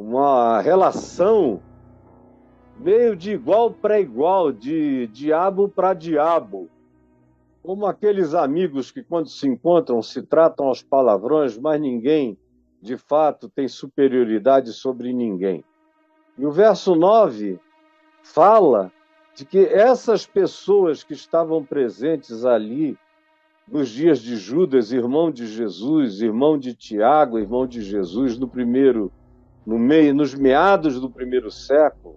uma relação meio de igual para igual, de diabo para diabo, como aqueles amigos que, quando se encontram, se tratam aos palavrões, mas ninguém, de fato, tem superioridade sobre ninguém. E o verso 9 fala de que essas pessoas que estavam presentes ali nos dias de Judas, irmão de Jesus, irmão de Tiago, irmão de Jesus, nos meados do primeiro século,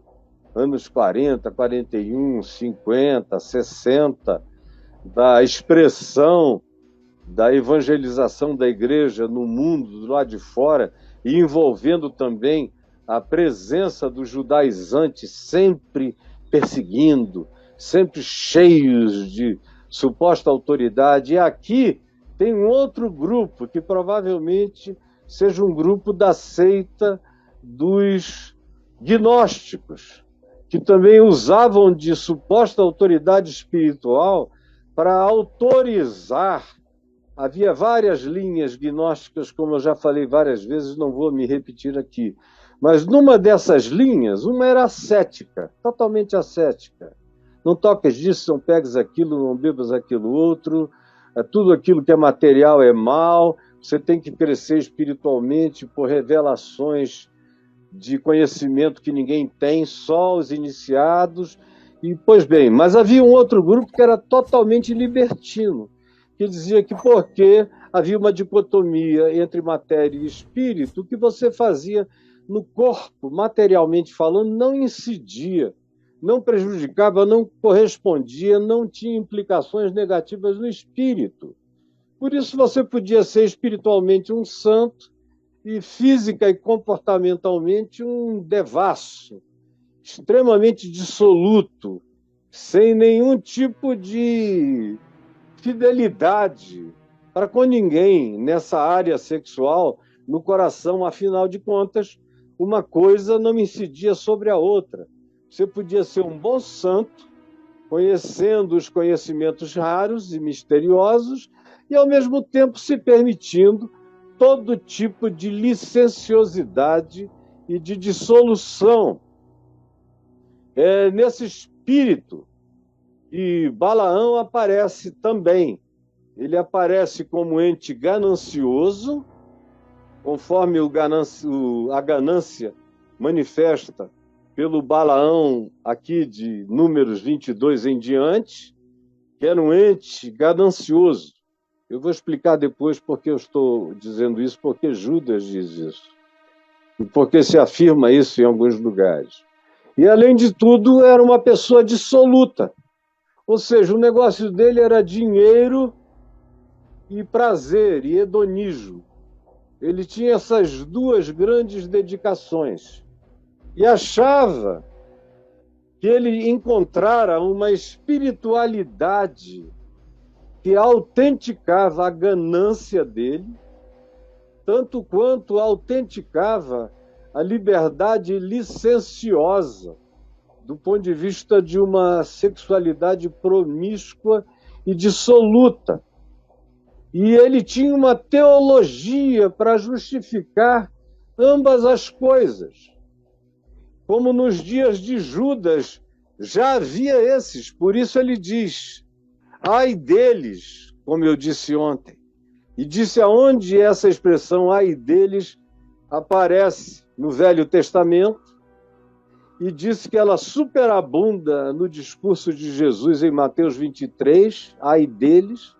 anos 40, 41, 50, 60, da expressão da evangelização da igreja no mundo, do lado de fora, e envolvendo também a presença dos judaizantes sempre perseguindo, sempre cheios de suposta autoridade. E aqui tem um outro grupo, que provavelmente seja um grupo da seita dos gnósticos, que também usavam de suposta autoridade espiritual para autorizar. Havia várias linhas gnósticas, como eu já falei várias vezes, não vou me repetir aqui. Mas numa dessas linhas, uma era ascética, totalmente ascética. Não toques disso, não pegues aquilo, não bebas aquilo outro, tudo aquilo que é material é mal, você tem que crescer espiritualmente por revelações de conhecimento que ninguém tem, só os iniciados. E, pois bem, mas havia um outro grupo que era totalmente libertino, que dizia que porque havia uma dicotomia entre matéria e espírito, o que você fazia no corpo, materialmente falando, não incidia, não prejudicava, não correspondia, não tinha implicações negativas no espírito. Por isso você podia ser espiritualmente um santo e física e comportamentalmente um devasso, extremamente dissoluto, sem nenhum tipo de fidelidade para com ninguém nessa área sexual, no coração. Afinal de contas, uma coisa não incidia sobre a outra. Você podia ser um bom santo, conhecendo os conhecimentos raros e misteriosos, e ao mesmo tempo se permitindo todo tipo de licenciosidade e de dissolução. É nesse espírito que Balaão aparece também. Ele aparece como ente ganancioso, conforme a ganância manifesta pelo Balaão aqui de Números 22 em diante, que era um ente ganancioso. Eu vou explicar depois porque eu estou dizendo isso, porque Judas diz isso, e porque se afirma isso em alguns lugares. E, além de tudo, era uma pessoa dissoluta, ou seja, o negócio dele era dinheiro e prazer, e hedonismo. Ele tinha essas duas grandes dedicações e achava que ele encontrara uma espiritualidade que autenticava a ganância dele, tanto quanto autenticava a liberdade licenciosa, do ponto de vista de uma sexualidade promíscua e dissoluta. E ele tinha uma teologia para justificar ambas as coisas. Como nos dias de Judas já havia esses, por isso ele diz: ai deles, como eu disse ontem. E disse aonde essa expressão ai deles aparece no Velho Testamento, e disse que ela superabunda no discurso de Jesus em Mateus 23, ai deles.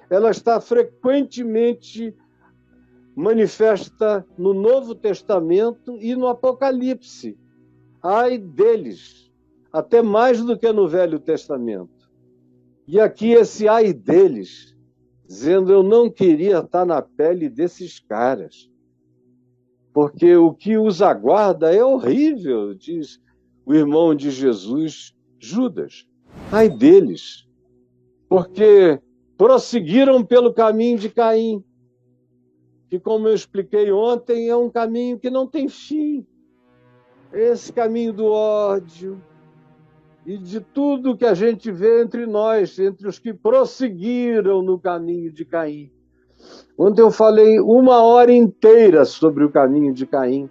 Ela está frequentemente manifesta no Novo Testamento e no Apocalipse. Ai deles, até mais do que no Velho Testamento. E aqui esse ai deles, dizendo: eu não queria estar na pele desses caras, porque o que os aguarda é horrível, diz o irmão de Jesus, Judas. Ai deles, porque prosseguiram pelo caminho de Caim, que, como eu expliquei ontem, é um caminho que não tem fim. Esse caminho do ódio e de tudo que a gente vê entre nós, entre os que prosseguiram no caminho de Caim. Ontem eu falei 1 hora inteira sobre o caminho de Caim.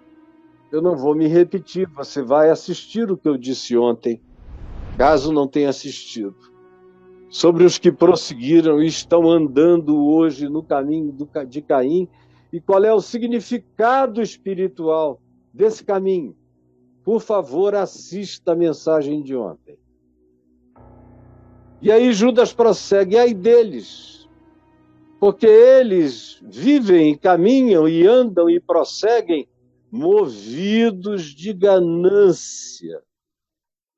Eu não vou me repetir, você vai assistir o que eu disse ontem, caso não tenha assistido. Sobre os que prosseguiram e estão andando hoje no caminho de Caim, e qual é o significado espiritual desse caminho. Por favor, assista a mensagem de ontem. E aí Judas prossegue, ai deles, porque eles vivem, caminham e andam e prosseguem movidos de ganância.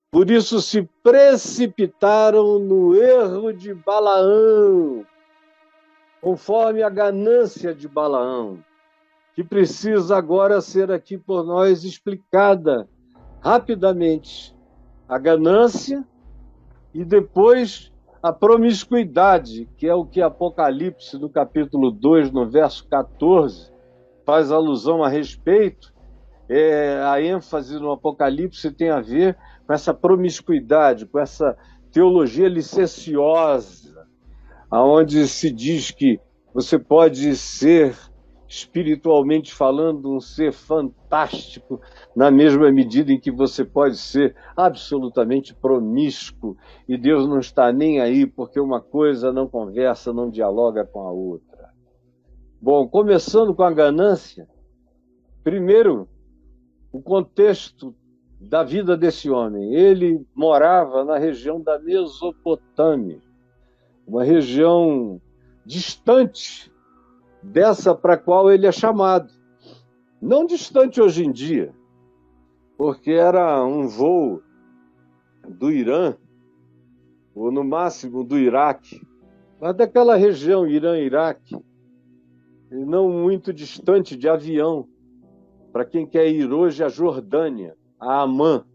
Por isso se precipitaram no erro de Balaão, conforme a ganância de Balaão, que precisa agora ser aqui por nós explicada rapidamente. A ganância e depois a promiscuidade, que é o que Apocalipse, no capítulo 2, no verso 14, faz alusão a respeito. A ênfase no Apocalipse tem a ver com essa promiscuidade, com essa teologia licenciosa, onde se diz que você pode ser, espiritualmente falando, um ser fantástico, na mesma medida em que você pode ser absolutamente promíscuo, e Deus não está nem aí, porque uma coisa não conversa, não dialoga com a outra. Bom, começando com a ganância, primeiro, o contexto da vida desse homem. Ele morava na região da Mesopotâmia, uma região distante dessa para a qual ele é chamado. Não distante hoje em dia, porque era um voo do Irã, ou no máximo do Iraque, mas daquela região Irã-Iraque, e não muito distante de avião, para quem quer ir hoje à Jordânia, a Amã.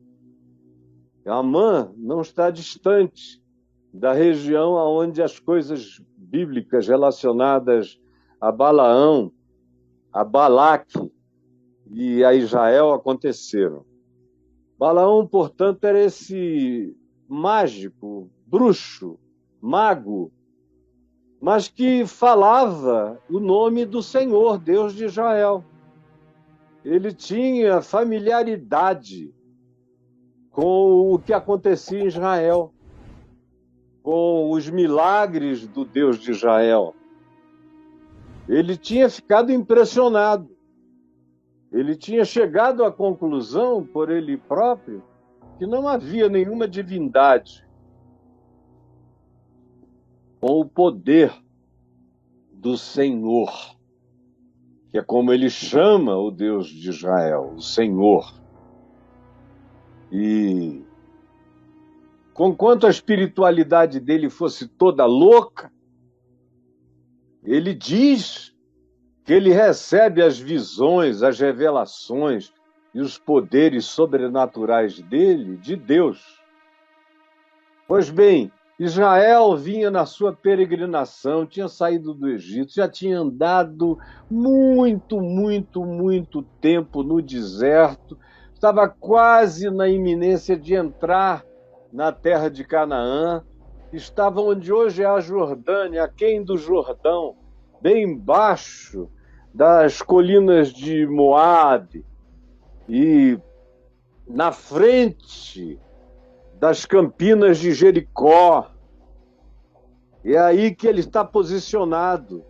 Amã não está distante da região onde as coisas bíblicas relacionadas a Balaão, a Balaque e a Israel aconteceram. Balaão, portanto, era esse mágico, bruxo, mago, mas que falava o nome do Senhor, Deus de Israel. Ele tinha familiaridade com o que acontecia em Israel, com os milagres do Deus de Israel. Ele tinha ficado impressionado. Ele tinha chegado à conclusão, por ele próprio, que não havia nenhuma divindade com o poder do Senhor, que é como ele chama o Deus de Israel, o Senhor. E conquanto a espiritualidade dele fosse toda louca, ele diz que ele recebe as visões, as revelações e os poderes sobrenaturais dele, de Deus. Pois bem, Israel vinha na sua peregrinação, tinha saído do Egito, já tinha andado muito tempo no deserto, estava quase na iminência de entrar na terra de Canaã, estava onde hoje é a Jordânia, aquém do Jordão, bem embaixo das colinas de Moabe, e na frente das campinas de Jericó. É aí que ele está posicionado.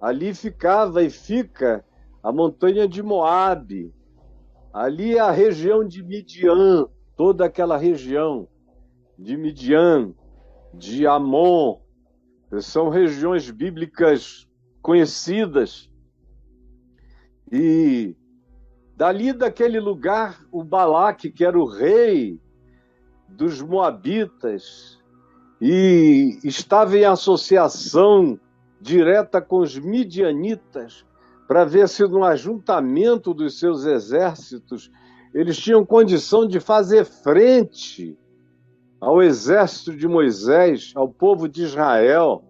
Ali ficava e fica a montanha de Moabe. Ali é a região de Midian, toda aquela região de Midian, de Amon, são regiões bíblicas conhecidas. E dali daquele lugar, o Balaque, que era o rei dos Moabitas, e estava em associação direta com os midianitas, para ver se no ajuntamento dos seus exércitos eles tinham condição de fazer frente ao exército de Moisés, ao povo de Israel,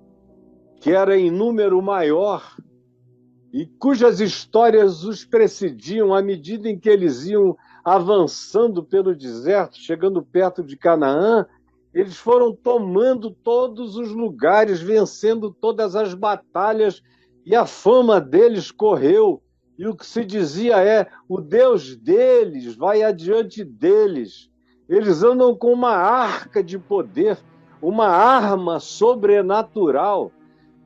que era em número maior e cujas histórias os precediam à medida em que eles iam avançando pelo deserto, chegando perto de Canaã. Eles foram tomando todos os lugares, vencendo todas as batalhas, e a fama deles correu E o que se dizia é: o Deus deles vai adiante deles. Eles andam com uma arca de poder, uma arma sobrenatural,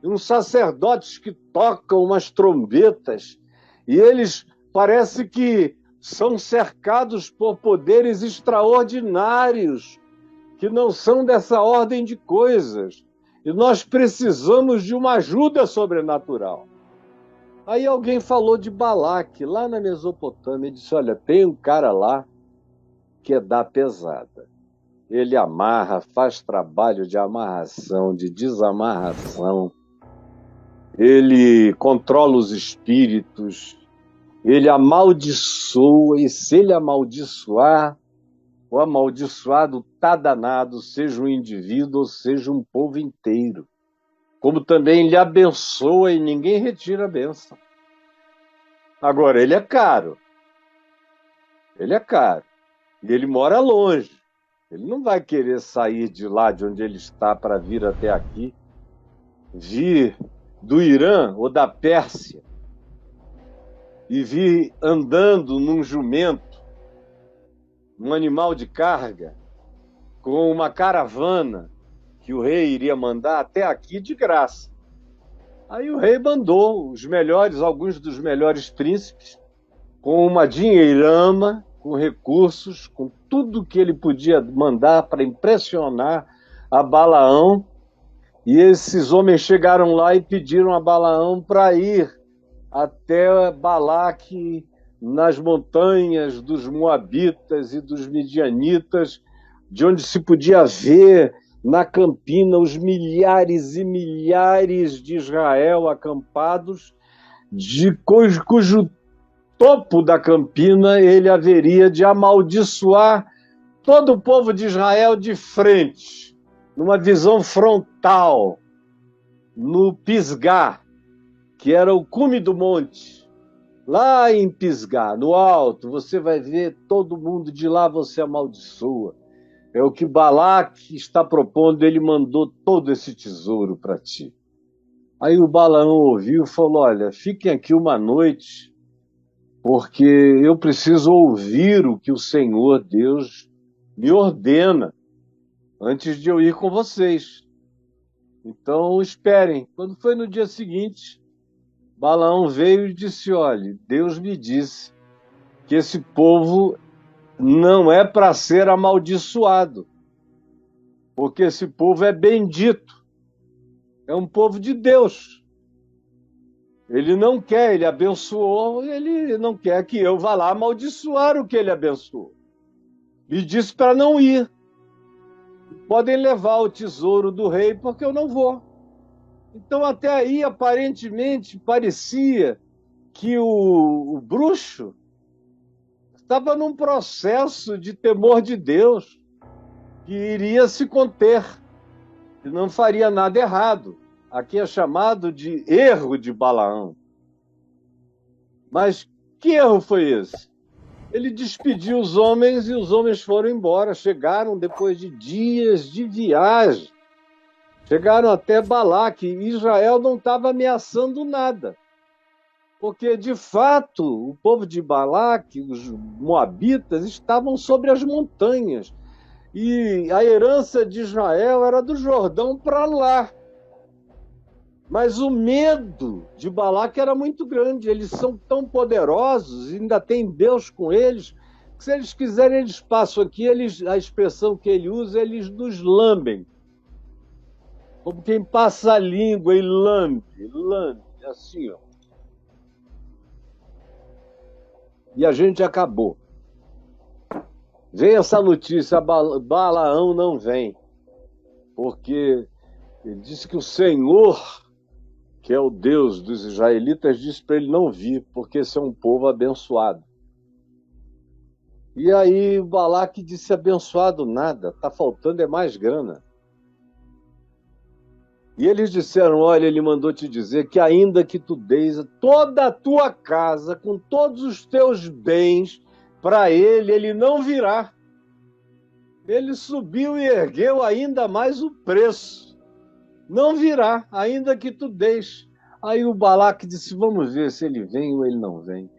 uns sacerdotes que tocam umas trombetas, e eles parece que são cercados por poderes extraordinários, que não são dessa ordem de coisas. E nós precisamos de uma ajuda sobrenatural. Aí alguém falou de Balaque, lá na Mesopotâmia, e disse: olha, tem um cara lá que é da pesada. Ele amarra, faz trabalho de amarração, de desamarração, ele controla os espíritos, ele amaldiçoa, e se ele amaldiçoar, o amaldiçoado está danado, seja um indivíduo ou seja um povo inteiro. Como também ele abençoa e ninguém retira a bênção. Agora, ele é caro. Ele é caro. E ele mora longe. Ele não vai querer sair de lá, de onde ele está, para vir até aqui. Vir do Irã ou da Pérsia e vir andando num jumento, um animal de carga, com uma caravana que o rei iria mandar até aqui de graça. Aí o rei mandou os melhores, alguns dos melhores príncipes, com uma dinheirama, com recursos, com tudo que ele podia mandar para impressionar a Balaão. E esses homens chegaram lá e pediram a Balaão para ir até Balaque, nas montanhas dos Moabitas e dos Midianitas, de onde se podia ver na campina os milhares e milhares de Israel acampados, cujo topo da campina ele haveria de amaldiçoar todo o povo de Israel de frente, numa visão frontal, no Pisgá, que era o cume do monte. Lá em Pisgá, no alto, você vai ver todo mundo de lá, você amaldiçoa. É o que Balaque está propondo, ele mandou todo esse tesouro para ti. Aí o Balaão ouviu e falou: olha, fiquem aqui uma noite, porque eu preciso ouvir o que o Senhor Deus me ordena antes de eu ir com vocês. Então esperem. Quando foi no dia seguinte, Balaão veio e disse: olha, Deus me disse que esse povo não é para ser amaldiçoado, porque esse povo é bendito, é um povo de Deus. Ele não quer, ele abençoou, ele não quer que eu vá lá amaldiçoar o que ele abençoou. Me disse para não ir. Podem levar o tesouro do rei, porque eu não vou. Então, até aí, aparentemente, parecia que o bruxo estava num processo de temor de Deus, que iria se conter, e não faria nada errado. Aqui é chamado de erro de Balaão. Mas que erro foi esse? Ele despediu os homens e os homens foram embora. Chegaram depois de dias de viagem. Chegaram até Balaque. E Israel não estava ameaçando nada. Porque, de fato, o povo de Balaque, os moabitas, estavam sobre as montanhas. E a herança de Israel era do Jordão para lá. Mas o medo de Balaque era muito grande. Eles são tão poderosos, ainda tem Deus com eles, que se eles quiserem, eles passam aqui, a expressão que ele usa, eles nos lambem. Como quem passa a língua e lambe, assim, ó. E a gente acabou. Vem essa notícia, Balaão não vem, porque ele disse que o Senhor, que é o Deus dos israelitas, disse para ele não vir, porque esse é um povo abençoado. E aí Balaque disse: abençoado nada, está faltando é mais grana. E eles disseram: olha, ele mandou te dizer que ainda que tu deis toda a tua casa, com todos os teus bens, para ele não virá. Ele subiu e ergueu ainda mais o preço. Não virá, ainda que tu deis. Aí o Balaque disse, vamos ver se ele vem ou ele não vem.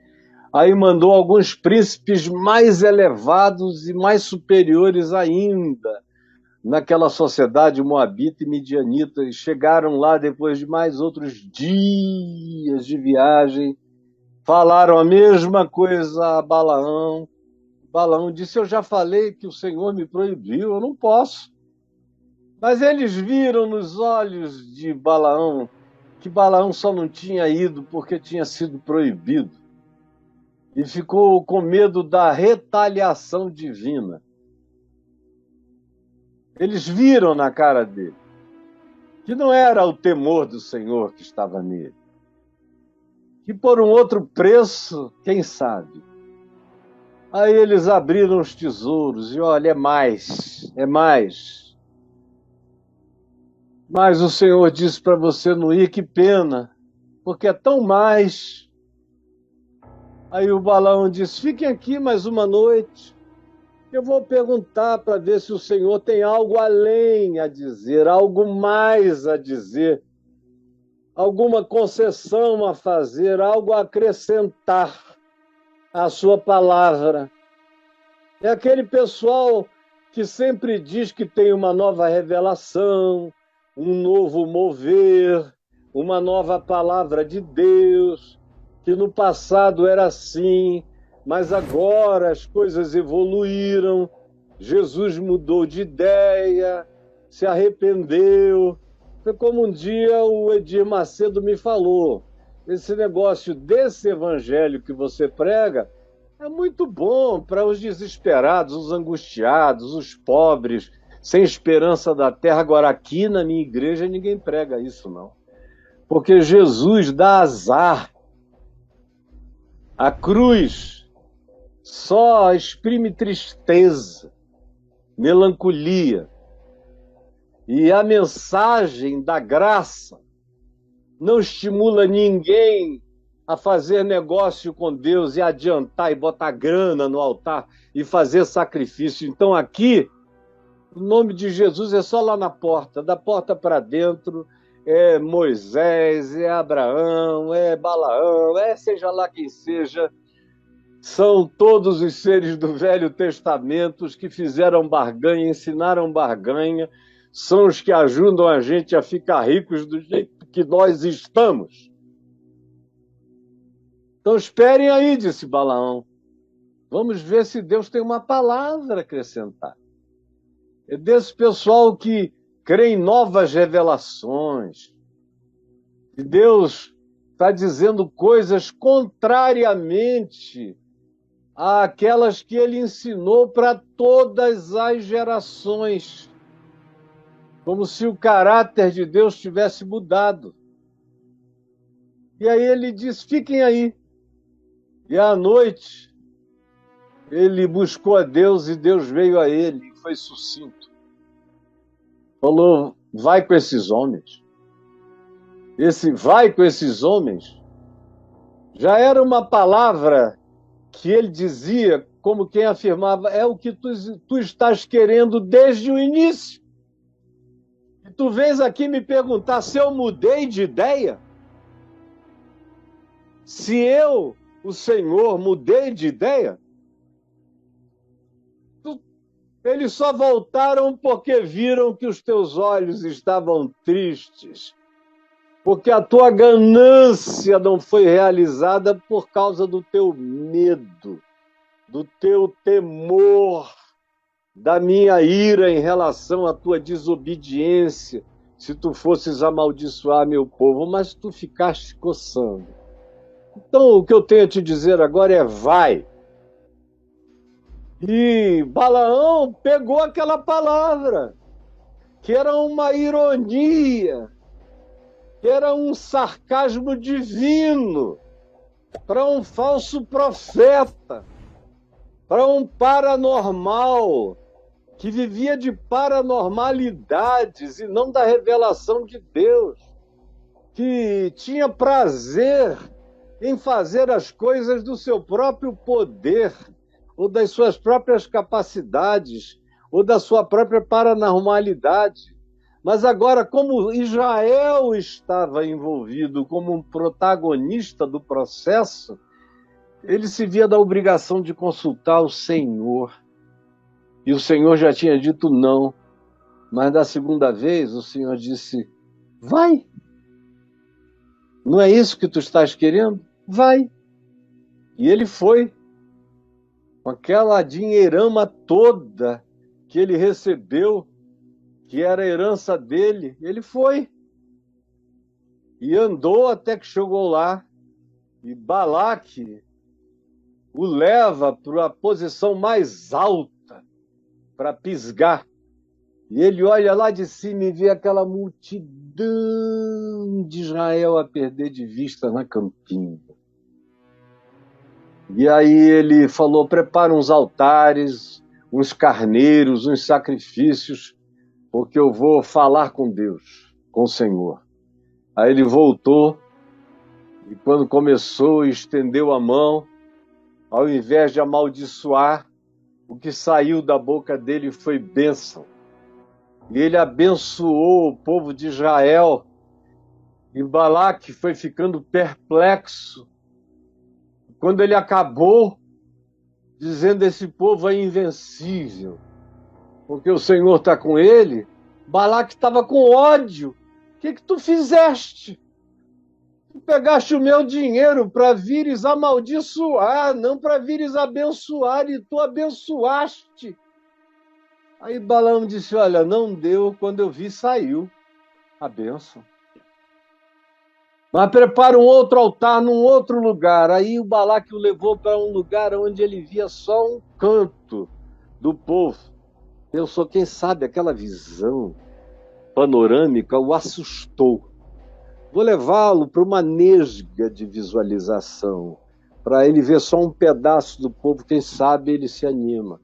Aí mandou alguns príncipes mais elevados e mais superiores ainda naquela sociedade moabita e midianita, e chegaram lá depois de mais outros dias de viagem, falaram a mesma coisa a Balaão. Balaão disse, eu já falei que o Senhor me proibiu, eu não posso. Mas eles viram nos olhos de Balaão que Balaão só não tinha ido porque tinha sido proibido. E ficou com medo da retaliação divina. Eles viram na cara dele que não era o temor do Senhor que estava nele. Que por um outro preço, quem sabe? Aí eles abriram os tesouros e olha, é mais, é mais. Mas o Senhor disse para você não ir, que pena, porque é tão mais. Aí o Balaão disse, fiquem aqui mais uma noite. Eu vou perguntar para ver se o Senhor tem algo além a dizer, algo mais a dizer, alguma concessão a fazer, algo a acrescentar à sua palavra. É aquele pessoal que sempre diz que tem uma nova revelação, um novo mover, uma nova palavra de Deus, que no passado era assim, mas agora as coisas evoluíram, Jesus mudou de ideia, se arrependeu. Foi como um dia o Edir Macedo me falou, esse negócio desse evangelho que você prega é muito bom para os desesperados, os angustiados, os pobres, sem esperança da terra. Agora, aqui na minha igreja ninguém prega isso, não. Porque Jesus dá azar. A cruz só exprime tristeza, melancolia. E a mensagem da graça não estimula ninguém a fazer negócio com Deus e adiantar e botar grana no altar e fazer sacrifício. Então aqui, o nome de Jesus é só lá na porta, da porta para dentro, é Moisés, é Abraão, é Balaão, é seja lá quem seja, são todos os seres do Velho Testamento os que fizeram barganha, ensinaram barganha, são os que ajudam a gente a ficar ricos do jeito que nós estamos. Então esperem aí, disse Balaão. Vamos ver se Deus tem uma palavra a acrescentar. É desse pessoal que crê em novas revelações. E Deus está dizendo coisas contrariamente àquelas que ele ensinou para todas as gerações. Como se o caráter de Deus tivesse mudado. E aí ele diz, fiquem aí. E à noite, ele buscou a Deus e Deus veio a ele, e foi sucinto. Falou, vai com esses homens. Esse vai com esses homens já era uma palavra que ele dizia, como quem afirmava, é o que tu estás querendo desde o início. E tu vens aqui me perguntar se eu mudei de ideia? Se eu, o Senhor, mudei de ideia? Eles só voltaram porque viram que os teus olhos estavam tristes, porque a tua ganância não foi realizada por causa do teu medo, do teu temor, da minha ira em relação à tua desobediência, se tu fosses amaldiçoar meu povo, mas tu ficaste coçando. Então, o que eu tenho a te dizer agora é vai. E Balaão pegou aquela palavra, que era uma ironia, que era um sarcasmo divino, para um falso profeta, para um paranormal, que vivia de paranormalidades e não da revelação de Deus, que tinha prazer em fazer as coisas do seu próprio poder, ou das suas próprias capacidades, ou da sua própria paranormalidade. Mas agora, como Israel estava envolvido como um protagonista do processo, ele se via da obrigação de consultar o Senhor. E o Senhor já tinha dito não. Mas da segunda vez, o Senhor disse, vai. Não é isso que tu estás querendo? Vai. E ele foi. Com aquela dinheirama toda que ele recebeu, que era a herança dele, ele foi. E andou até que chegou lá. E Balaque o leva para a posição mais alta, para Pisgá. E ele olha lá de cima e vê aquela multidão de Israel a perder de vista na campina. E aí ele falou, prepara uns altares, uns carneiros, uns sacrifícios, porque eu vou falar com Deus, com o Senhor. Aí ele voltou, e quando começou, estendeu a mão, ao invés de amaldiçoar, o que saiu da boca dele foi bênção. E ele abençoou o povo de Israel, e Balaque foi ficando perplexo. Quando ele acabou, dizendo esse povo é invencível, porque o Senhor está com ele, Balaque estava com ódio. O que tu fizeste? Tu pegaste o meu dinheiro para vires amaldiçoar, não para vires abençoar, e tu abençoaste. Aí Balaão disse, olha, não deu, quando eu vi, saiu a bênção. Mas prepara um outro altar num outro lugar. Aí o Balaque o levou para um lugar onde ele via só um canto do povo. Pensou, quem sabe aquela visão panorâmica o assustou. Vou levá-lo para uma nesga de visualização, para ele ver só um pedaço do povo, quem sabe ele se anima.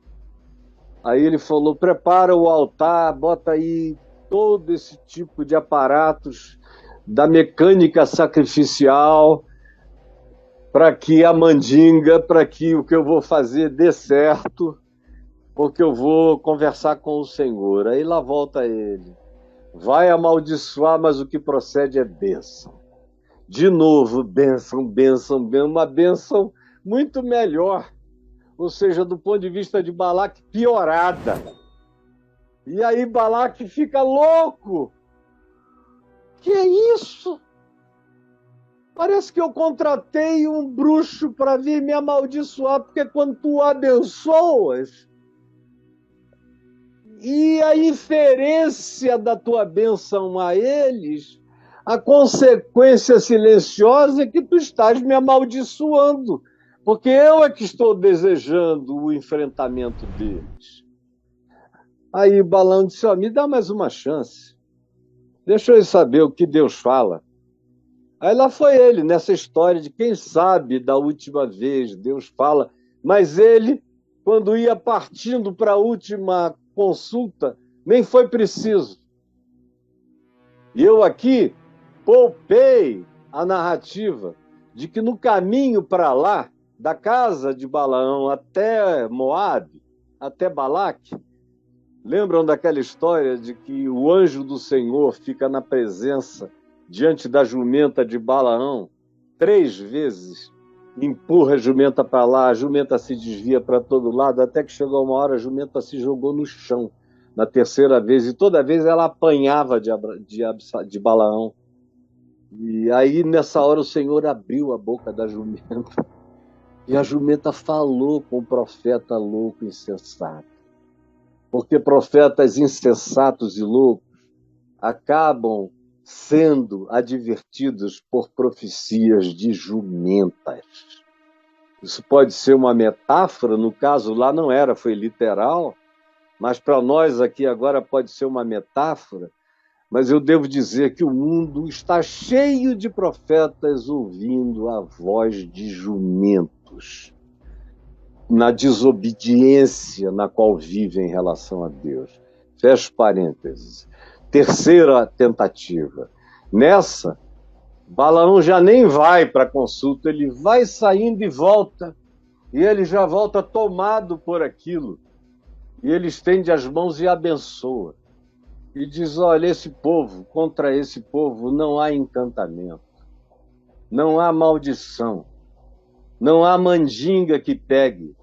Aí ele falou, prepara o altar, bota aí todo esse tipo de aparatos da mecânica sacrificial, para que a mandinga, para que o que eu vou fazer dê certo, porque eu vou conversar com o Senhor. Aí lá volta ele. Vai amaldiçoar, mas o que procede é bênção. De novo, bênção, bênção, bênção, uma bênção muito melhor. Ou seja, do ponto de vista de Balaque, piorada. E aí Balaque fica louco. Que é isso? Parece que eu contratei um bruxo para vir me amaldiçoar, porque quando tu abençoas, e a inferência da tua bênção a eles, a consequência silenciosa é que tu estás me amaldiçoando, porque eu é que estou desejando o enfrentamento deles. Aí Balaão disse, me dá mais uma chance. Deixa eu saber o que Deus fala. Aí lá foi ele, nessa história de quem sabe da última vez Deus fala, mas ele, quando ia partindo para a última consulta, nem foi preciso. E eu aqui poupei a narrativa de que no caminho para lá, da casa de Balaão até Moabe, até Balaque, lembram daquela história de que o anjo do Senhor fica na presença, diante da jumenta de Balaão, 3 vezes, empurra a jumenta para lá, a jumenta se desvia para todo lado, até que chegou uma hora a jumenta se jogou no chão, na 3ª vez, e toda vez ela apanhava de Balaão. E aí, nessa hora, o Senhor abriu a boca da jumenta, e a jumenta falou com o profeta louco e insensato. Porque profetas insensatos e loucos acabam sendo advertidos por profecias de jumentas. Isso pode ser uma metáfora, no caso lá não era, foi literal, mas para nós aqui agora pode ser uma metáfora, mas eu devo dizer que o mundo está cheio de profetas ouvindo a voz de jumentos, na desobediência na qual vivem em relação a Deus. Fecho parênteses. 3ª tentativa. Nessa, Balaão já nem vai para a consulta, ele vai saindo e volta, e ele já volta tomado por aquilo, e ele estende as mãos e abençoa. e diz: olha, contra esse povo não há encantamento, não há maldição, não há mandinga que pegue.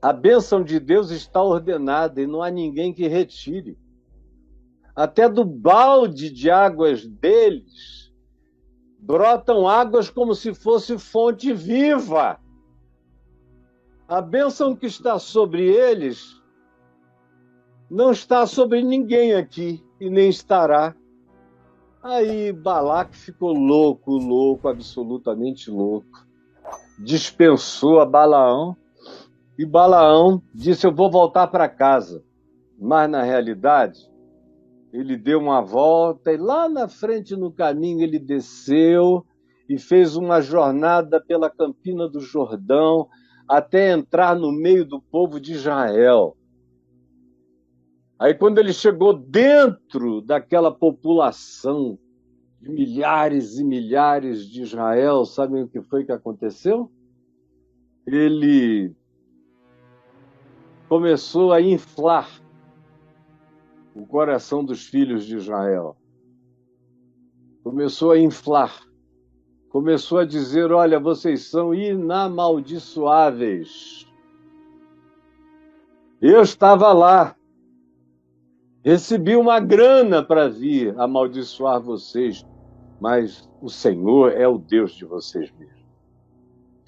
A bênção de Deus está ordenada e não há ninguém que retire. Até do balde de águas deles brotam águas como se fosse fonte viva. A bênção que está sobre eles não está sobre ninguém aqui e nem estará. Aí Balaque ficou louco, absolutamente louco. Dispensou a Balaão e Balaão disse: eu vou voltar para casa. Mas, na realidade, ele deu uma volta e lá na frente, no caminho, ele desceu e fez uma jornada pela Campina do Jordão até entrar no meio do povo de Israel. Aí, quando ele chegou dentro daquela população de milhares e milhares de Israel, sabem o que foi que aconteceu? Ele começou a inflar o coração dos filhos de Israel. Começou a inflar. Começou a dizer: olha, vocês são inamaldiçoáveis. Eu estava lá. Recebi uma grana para vir amaldiçoar vocês, mas o Senhor é o Deus de vocês mesmos.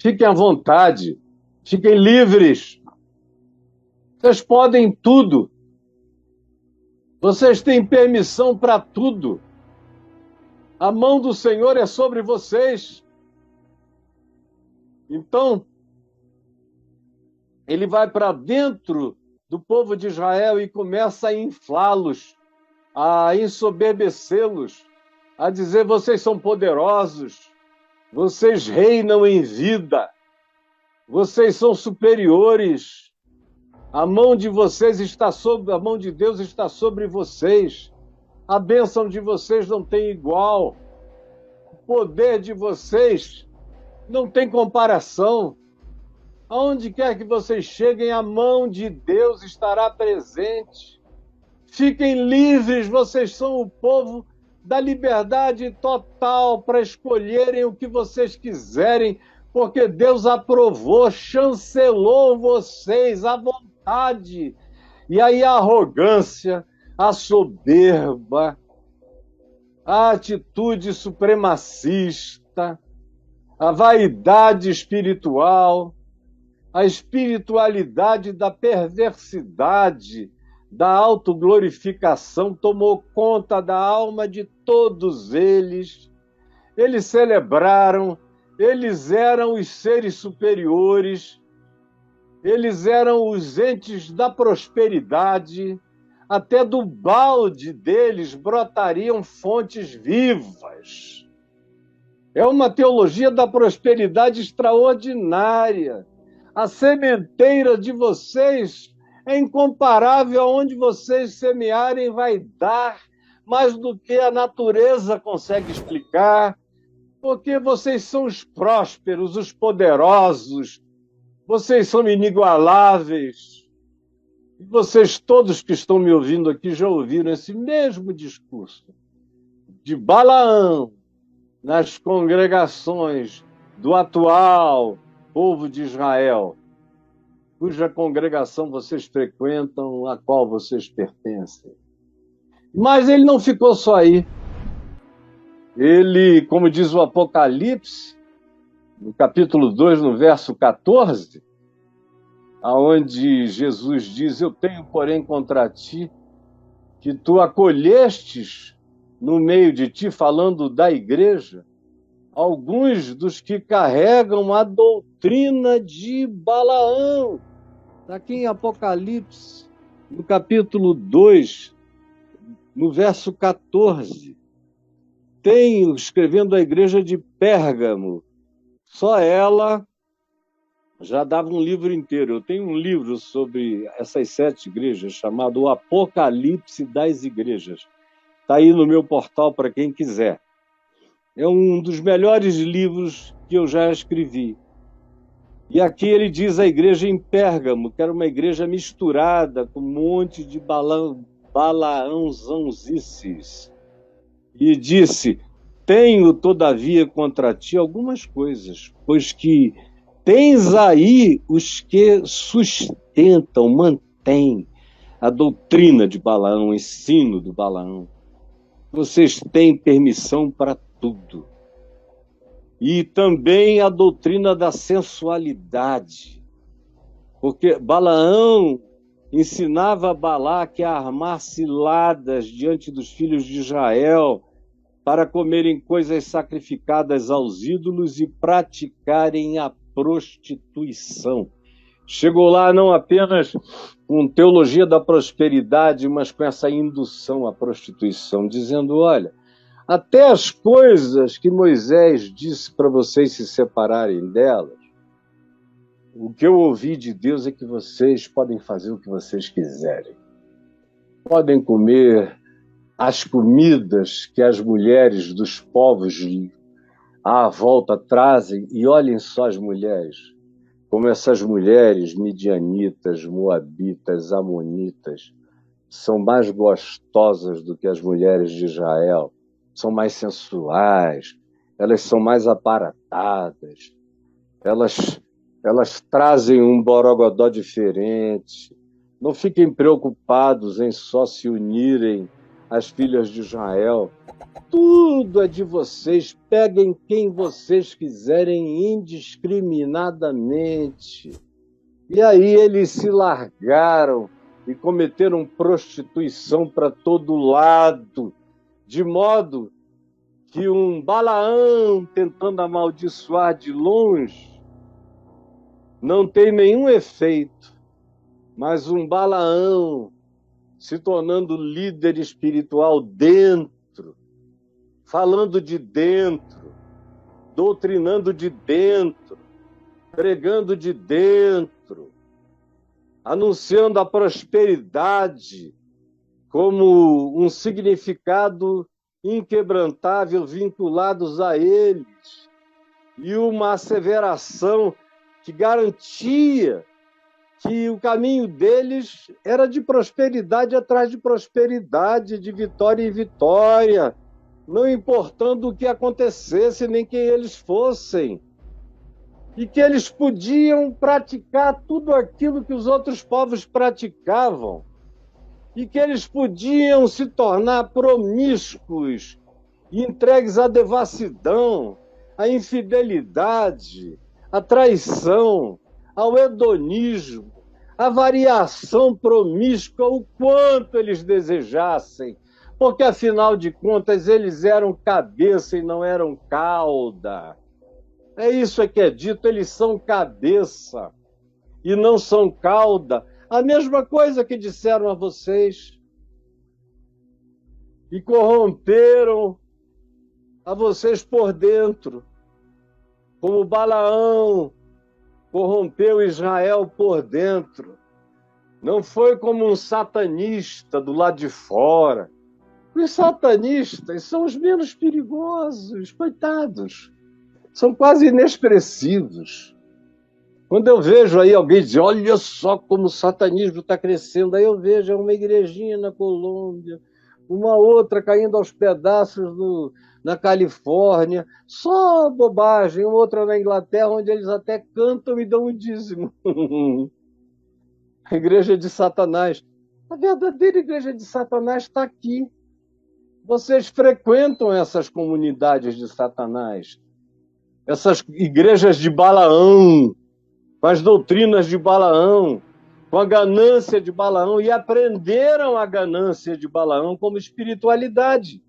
Fiquem à vontade, fiquem livres. Vocês podem tudo. Vocês têm permissão para tudo. A mão do Senhor é sobre vocês. Então, ele vai para dentro do povo de Israel e começa a inflá-los, a ensoberbecê-los, a dizer: vocês são poderosos, vocês reinam em vida, vocês são superiores, a mão de vocês está sobre, a mão de Deus está sobre vocês, a bênção de vocês não tem igual, o poder de vocês não tem comparação. Aonde quer que vocês cheguem, a mão de Deus estará presente. Fiquem livres, vocês são o povo da liberdade total para escolherem o que vocês quiserem, porque Deus aprovou, chancelou vocês à vontade. E aí a arrogância, a soberba, a atitude supremacista, a vaidade espiritual, a espiritualidade da perversidade, da autoglorificação tomou conta da alma de todos eles. Eles celebraram, eles eram os seres superiores, eles eram os entes da prosperidade, até do balde deles brotariam fontes vivas. É uma teologia da prosperidade extraordinária. A sementeira de vocês é incomparável. Aonde vocês semearem vai dar mais do que a natureza consegue explicar, porque vocês são os prósperos, os poderosos, vocês são inigualáveis. E vocês todos que estão me ouvindo aqui já ouviram esse mesmo discurso de Balaão nas congregações do atual povo de Israel, cuja congregação vocês frequentam, a qual vocês pertencem. Mas ele não ficou só aí. Ele, como diz o Apocalipse, no capítulo 2, no verso 14, aonde Jesus diz: eu tenho, porém, contra ti, que tu acolhestes no meio de ti, falando da igreja, alguns dos que carregam a doutrina de Balaão. Está aqui em Apocalipse, no capítulo 2, no verso 14. Tem, escrevendo a igreja de Pérgamo, só ela já dava um livro inteiro. Eu tenho um livro sobre essas 7 igrejas, chamado O Apocalipse das Igrejas. Está aí no meu portal para quem quiser. É um dos melhores livros que eu já escrevi. E aqui ele diz a igreja em Pérgamo, que era uma igreja misturada, com um monte de Balaãozãozices, e disse: tenho, todavia, contra ti algumas coisas, pois que tens aí os que sustentam, mantêm a doutrina de Balaão, o ensino do Balaão. Vocês têm permissão para tudo. E também a doutrina da sensualidade, porque Balaão ensinava Balaque a armar ciladas diante dos filhos de Israel para comerem coisas sacrificadas aos ídolos e praticarem a prostituição. Chegou lá não apenas com teologia da prosperidade, mas com essa indução à prostituição, dizendo: olha, até as coisas que Moisés disse para vocês se separarem delas, o que eu ouvi de Deus é que vocês podem fazer o que vocês quiserem. Podem comer as comidas que as mulheres dos povos à volta trazem, e olhem só as mulheres, como essas mulheres midianitas, moabitas, amonitas, são mais gostosas do que as mulheres de Israel, são mais sensuais, elas são mais aparatadas, elas trazem um borogodó diferente. Não fiquem preocupados em só se unirem às filhas de Israel. Tudo é de vocês, peguem quem vocês quiserem indiscriminadamente. E aí eles se largaram e cometeram prostituição para todo lado, de modo que um Balaão tentando amaldiçoar de longe não tem nenhum efeito, mas um Balaão se tornando líder espiritual dentro, falando de dentro, doutrinando de dentro, pregando de dentro, anunciando a prosperidade como um significado inquebrantável vinculados a eles, e uma asseveração que garantia que o caminho deles era de prosperidade atrás de prosperidade, de vitória em vitória, não importando o que acontecesse nem quem eles fossem. E que eles podiam praticar tudo aquilo que os outros povos praticavam. E que eles podiam se tornar promíscuos e entregues à devassidão, à infidelidade, à traição, ao hedonismo, à variação promíscua, o quanto eles desejassem, porque, afinal de contas, eles eram cabeça e não eram cauda. É isso que é dito, eles são cabeça e não são cauda. A mesma coisa que disseram a vocês. E corromperam a vocês por dentro, como Balaão corrompeu Israel por dentro. Não foi como um satanista do lado de fora. Os satanistas são os menos perigosos, coitados. São quase inexpressivos. Quando eu vejo aí alguém dizer, olha só como o satanismo está crescendo, aí eu vejo uma igrejinha na Colômbia, uma outra caindo aos pedaços na Califórnia, só bobagem, outra na Inglaterra, onde eles até cantam e dão um dízimo. A igreja de Satanás. A verdadeira igreja de Satanás está aqui. Vocês frequentam essas comunidades de Satanás, essas igrejas de Balaão, com as doutrinas de Balaão, com a ganância de Balaão, e aprenderam a ganância de Balaão como espiritualidade.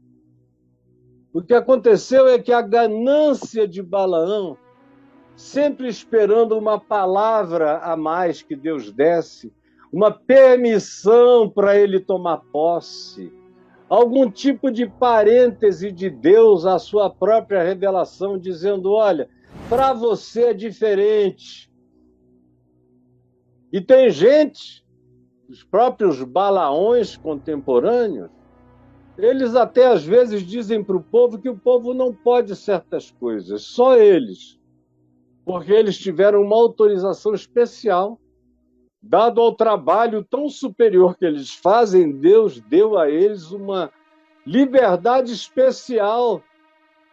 O que aconteceu é que a ganância de Balaão, sempre esperando uma palavra a mais que Deus desse, uma permissão para ele tomar posse, algum tipo de parêntese de Deus à sua própria revelação, dizendo, olha, para você é diferente. E tem gente, os próprios Balaões contemporâneos, eles até às vezes dizem para o povo que o povo não pode certas coisas, só eles, porque eles tiveram uma autorização especial dado ao trabalho tão superior que eles fazem, Deus deu a eles uma liberdade especial,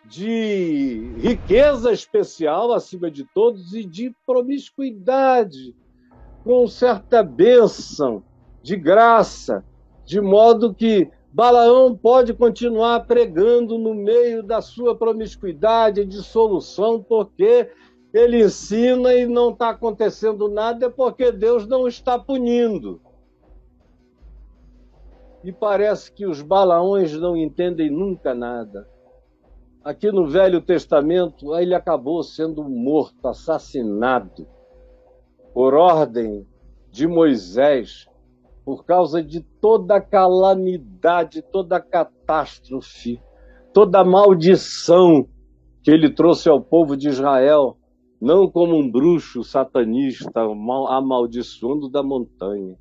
de riqueza especial acima de todos e de promiscuidade, com certa bênção, de graça, de modo que Balaão pode continuar pregando no meio da sua promiscuidade, dissolução, porque ele ensina e não está acontecendo nada, é porque Deus não está punindo. E parece que os Balaões não entendem nunca nada. Aqui no Velho Testamento, ele acabou sendo morto, assassinado, por ordem de Moisés, por causa de toda a calamidade, toda a catástrofe, toda a maldição que ele trouxe ao povo de Israel, não como um bruxo satanista amaldiçoando da montanha,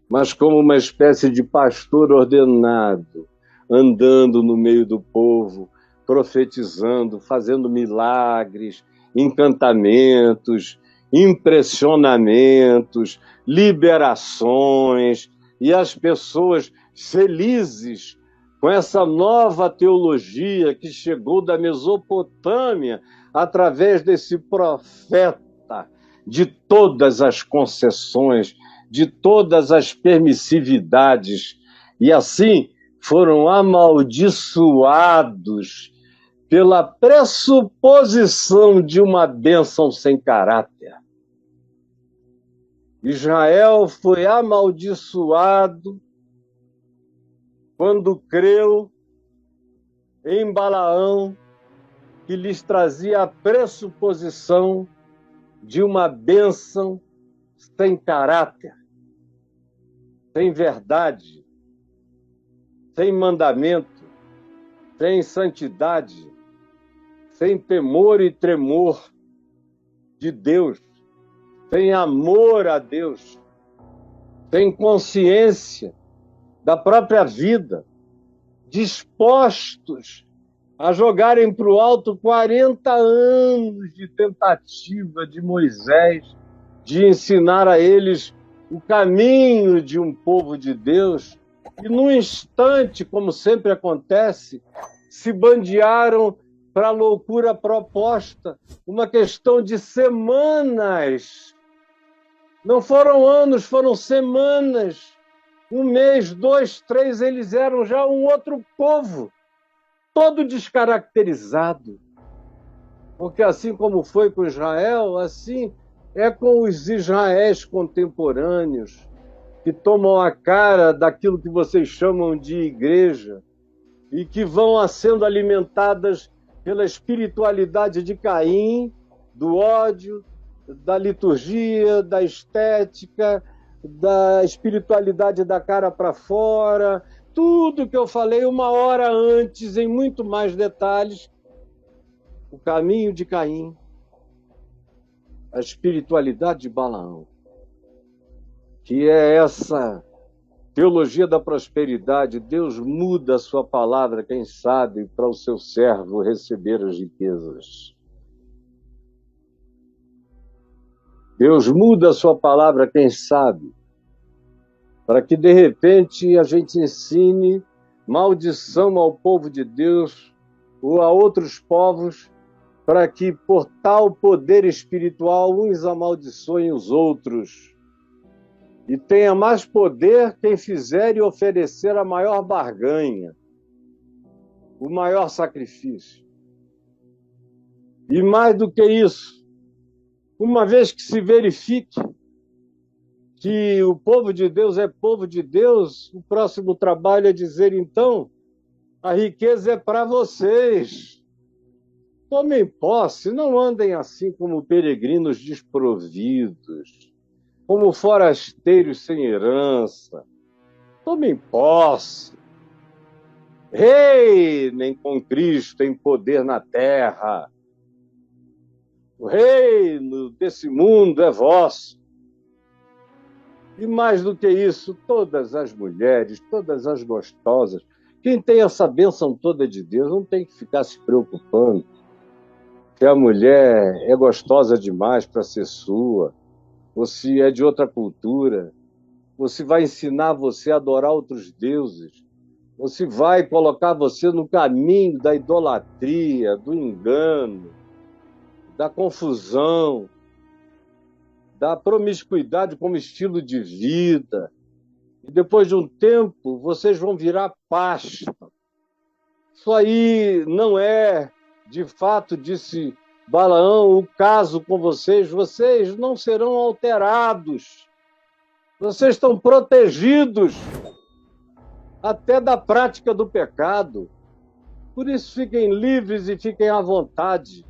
mas como uma espécie de pastor ordenado, andando no meio do povo, profetizando, fazendo milagres, encantamentos, impressionamentos, liberações, e as pessoas felizes com essa nova teologia que chegou da Mesopotâmia através desse profeta, de todas as concessões, de todas as permissividades, e assim foram amaldiçoados pela pressuposição de uma bênção sem caráter. Israel foi amaldiçoado quando creu em Balaão, que lhes trazia a pressuposição de uma bênção sem caráter, sem verdade, sem mandamento, sem santidade, sem temor e tremor de Deus, sem amor a Deus, sem consciência da própria vida, dispostos a jogarem para o alto 40 anos de tentativa de Moisés de ensinar a eles o caminho de um povo de Deus, e num instante, como sempre acontece, se bandearam para a loucura proposta, uma questão de semanas. Não foram anos, foram semanas. Um mês, 2, 3, eles eram já um outro povo, todo descaracterizado. Porque assim como foi com Israel, assim é com os Israéis contemporâneos, que tomam a cara daquilo que vocês chamam de igreja e que vão sendo alimentadas pela espiritualidade de Caim, do ódio, da liturgia, da estética, da espiritualidade da cara para fora, tudo que eu falei uma hora antes, em muito mais detalhes, o caminho de Caim, a espiritualidade de Balaão, que é essa teologia da prosperidade. Deus muda a sua palavra, quem sabe, para o seu servo receber as riquezas. Deus muda a sua palavra, quem sabe, para que de repente a gente ensine maldição ao povo de Deus ou a outros povos, para que por tal poder espiritual uns amaldiçoem os outros. E tenha mais poder quem fizer e oferecer a maior barganha, o maior sacrifício. E mais do que isso, uma vez que se verifique que o povo de Deus é povo de Deus, o próximo trabalho é dizer, então, a riqueza é para vocês. Tomem posse, não andem assim como peregrinos desprovidos, como forasteiros sem herança. Tomem posse. Reinem com Cristo em poder na terra. O reino desse mundo é vosso. E mais do que isso, todas as mulheres, todas as gostosas, quem tem essa bênção toda de Deus não tem que ficar se preocupando que a mulher é gostosa demais para ser sua, ou se é de outra cultura, ou se vai ensinar você a adorar outros deuses, ou se vai colocar você no caminho da idolatria, do engano, da confusão, da promiscuidade como estilo de vida. E depois de um tempo, vocês vão virar pasta. Isso aí não é, de fato, disse Balaão, o caso com vocês. Vocês não serão alterados. Vocês estão protegidos até da prática do pecado. Por isso, fiquem livres e fiquem à vontade.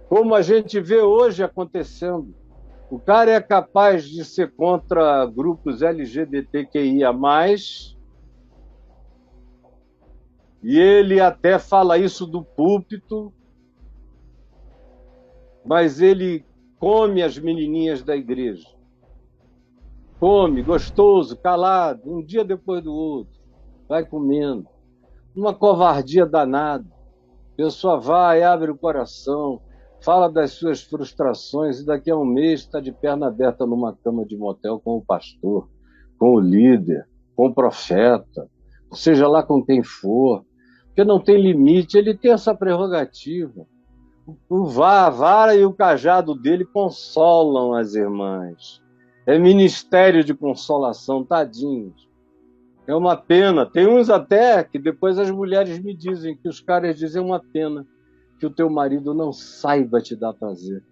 Como a gente vê hoje acontecendo. O cara é capaz de ser contra grupos LGBTQIA+, e ele até fala isso do púlpito, mas ele come as menininhas da igreja. Come, gostoso, calado, um dia depois do outro, vai comendo. Uma covardia danada. A pessoa vai, abre o coração, fala das suas frustrações e daqui a um mês está de perna aberta numa cama de motel com o pastor, com o líder, com o profeta, seja lá com quem for, porque não tem limite, ele tem essa prerrogativa. A vara e o cajado dele consolam as irmãs. É ministério de consolação, tadinhos. É uma pena. Tem uns até que depois as mulheres me dizem, que os caras dizem uma pena que o teu marido não saiba te dar prazer.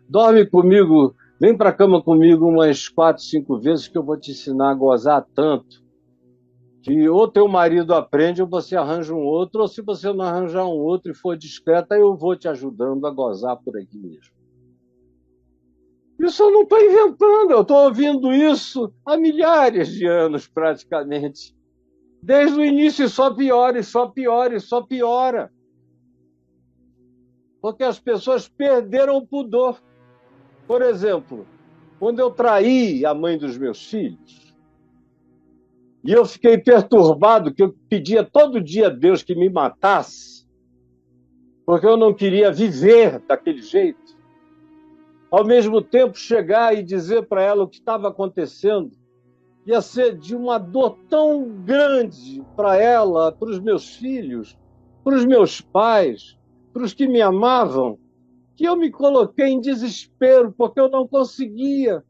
Dorme comigo, vem para a cama comigo umas 4, 5 vezes que eu vou te ensinar a gozar tanto que ou teu marido aprende ou você arranja um outro, ou se você não arranjar um outro e for discreta, eu vou te ajudando a gozar por aqui mesmo. Isso eu não estou inventando, eu estou ouvindo isso há milhares de anos praticamente. Desde o início só piora, só piora, só piora. Porque as pessoas perderam o pudor. Por exemplo, quando eu traí a mãe dos meus filhos, e eu fiquei perturbado, que eu pedia todo dia a Deus que me matasse, porque eu não queria viver daquele jeito. Ao mesmo tempo, chegar e dizer para ela o que estava acontecendo, ia ser de uma dor tão grande para ela, para os meus filhos, para os meus pais, para os que me amavam, que eu me coloquei em desespero, porque eu não conseguia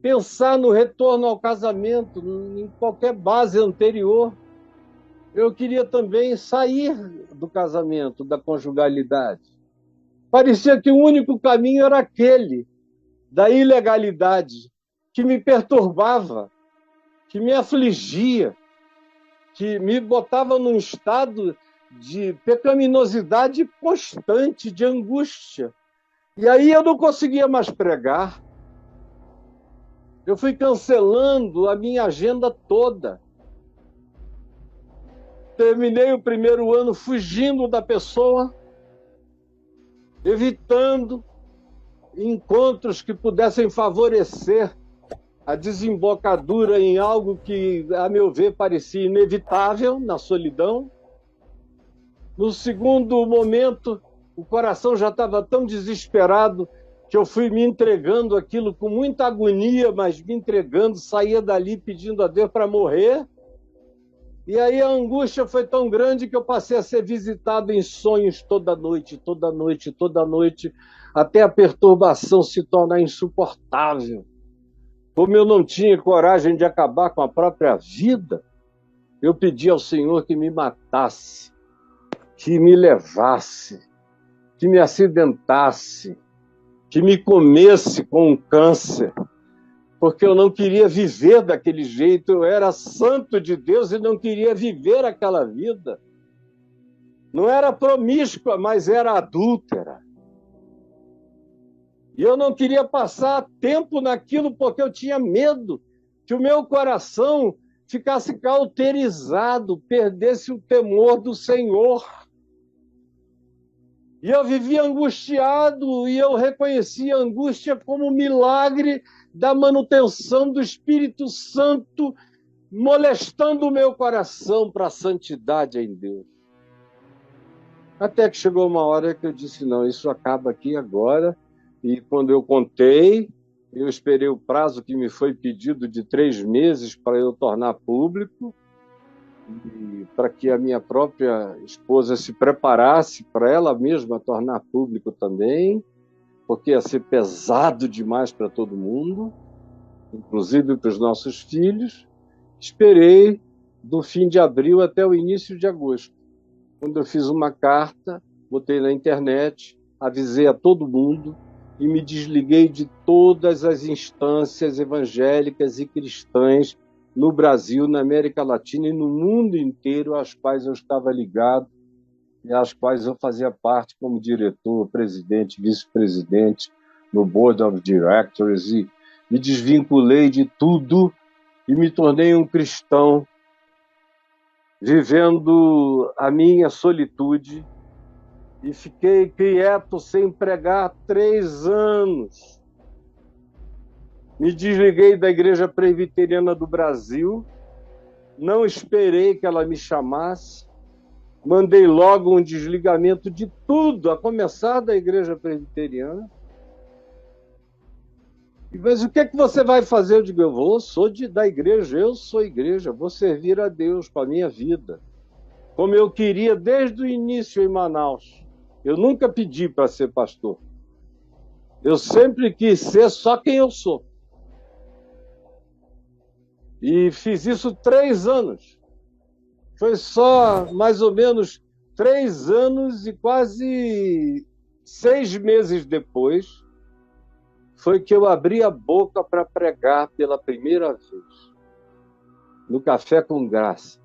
pensar no retorno ao casamento, em qualquer base anterior. Eu queria também sair do casamento, da conjugalidade. Parecia que o único caminho era aquele, da ilegalidade, que me perturbava, que me afligia, que me botava num estado de pecaminosidade constante, de angústia. E aí eu não conseguia mais pregar. Eu fui cancelando a minha agenda toda. Terminei o primeiro ano fugindo da pessoa, evitando encontros que pudessem favorecer a desembocadura em algo que, a meu ver, parecia inevitável, na solidão. No segundo momento, o coração já estava tão desesperado que eu fui me entregando aquilo com muita agonia, mas me entregando, saía dali pedindo a Deus para morrer. E aí a angústia foi tão grande que eu passei a ser visitado em sonhos toda noite, toda noite, toda noite, até a perturbação se tornar insuportável. Como eu não tinha coragem de acabar com a própria vida, eu pedi ao Senhor que me matasse, que me levasse, que me acidentasse, que me comesse com um câncer, porque eu não queria viver daquele jeito. Eu era santo de Deus e não queria viver aquela vida. Não era promíscua, mas era adúltera. E eu não queria passar tempo naquilo porque eu tinha medo que o meu coração ficasse cauterizado, perdesse o temor do Senhor. E eu vivia angustiado e eu reconhecia a angústia como um milagre da manutenção do Espírito Santo, molestando o meu coração para a santidade em Deus. Até que chegou uma hora que eu disse, não, isso acaba aqui agora. E quando eu contei, Eu esperei o prazo que me foi pedido de 3 meses para eu tornar público, e para que a minha própria esposa se preparasse para ela mesma tornar público também, porque ia ser pesado demais para todo mundo, inclusive para os nossos filhos. Esperei do fim de abril até o início de agosto, quando eu fiz uma carta, botei na internet, avisei a todo mundo e me desliguei de todas as instâncias evangélicas e cristãs no Brasil, na América Latina e no mundo inteiro, às quais eu estava ligado e às quais eu fazia parte como diretor, presidente, vice-presidente no Board of Directors, e me desvinculei de tudo e me tornei um cristão, vivendo a minha solitude, e fiquei quieto sem pregar 3 anos. Me desliguei da Igreja Presbiteriana do Brasil, não esperei que ela me chamasse, mandei logo um desligamento de tudo, a começar da Igreja Presbiteriana. Mas o que é que você vai fazer? Eu digo, sou da igreja, eu sou igreja, vou servir a Deus com a minha vida, como eu queria desde o início em Manaus. Eu nunca pedi para ser pastor. Eu sempre quis ser só quem eu sou. E fiz isso 3 anos. Foi só mais ou menos 3 anos e quase 6 meses depois foi que eu abri a boca para pregar pela primeira vez, no Café com Graça.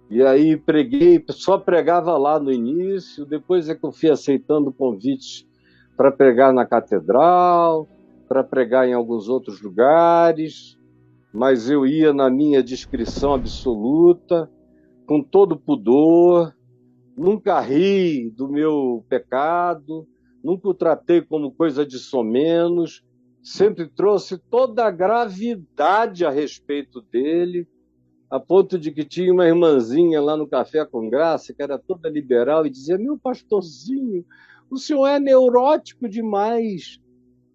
E aí preguei, só pregava lá no início, depois é que eu fui aceitando convites para pregar na catedral, para pregar em alguns outros lugares, mas eu ia na minha discrição absoluta, com todo pudor, nunca ri do meu pecado, nunca o tratei como coisa de somenos, sempre trouxe toda a gravidade a respeito dele, a ponto de que tinha uma irmãzinha lá no Café com Graça, que era toda liberal, e dizia, meu pastorzinho, o senhor é neurótico demais,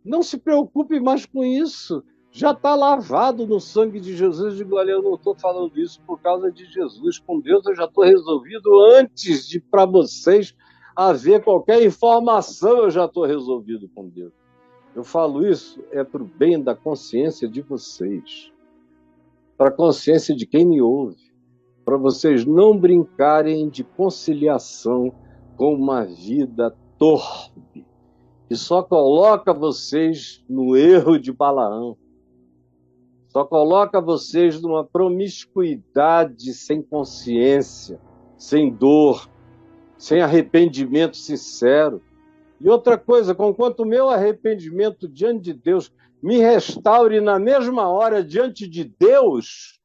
não se preocupe mais com isso, já está lavado no sangue de Jesus. Eu digo, olha, eu não estou falando isso por causa de Jesus, com Deus eu já estou resolvido antes de para vocês haver qualquer informação, eu já estou resolvido com Deus. Eu falo isso para o bem da consciência de vocês, para a consciência de quem me ouve, para vocês não brincarem de conciliação com uma vida torpe, que só coloca vocês no erro de Balaão, só coloca vocês numa promiscuidade sem consciência, sem dor, sem arrependimento sincero. E outra coisa, conquanto o meu arrependimento diante de Deus me restaure na mesma hora diante de Deus,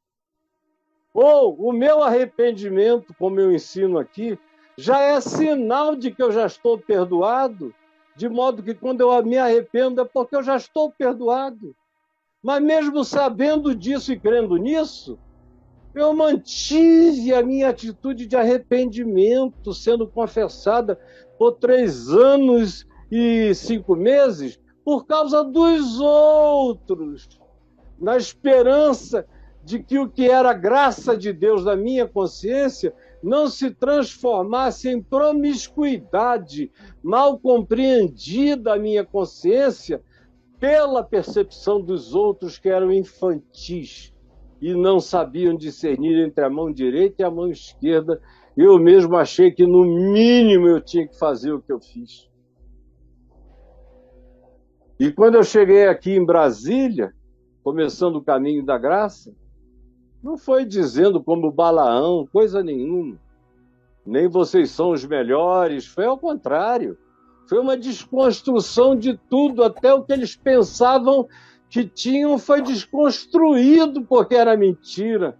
ou o meu arrependimento, como eu ensino aqui, já é sinal de que eu já estou perdoado, de modo que quando eu me arrependo é porque eu já estou perdoado. Mas mesmo sabendo disso e crendo nisso, eu mantive a minha atitude de arrependimento, sendo confessada por 3 anos e 5 meses, por causa dos outros, na esperança de que o que era graça de Deus na minha consciência não se transformasse em promiscuidade mal compreendida a minha consciência pela percepção dos outros, que eram infantis e não sabiam discernir entre a mão direita e a mão esquerda. Eu mesmo achei que, no mínimo, eu tinha que fazer o que eu fiz. E quando eu cheguei aqui em Brasília, começando o caminho da graça, não foi dizendo como Balaão, coisa nenhuma. Nem vocês são os melhores, foi ao contrário. Foi uma desconstrução de tudo, até o que eles pensavam que tinham foi desconstruído porque era mentira.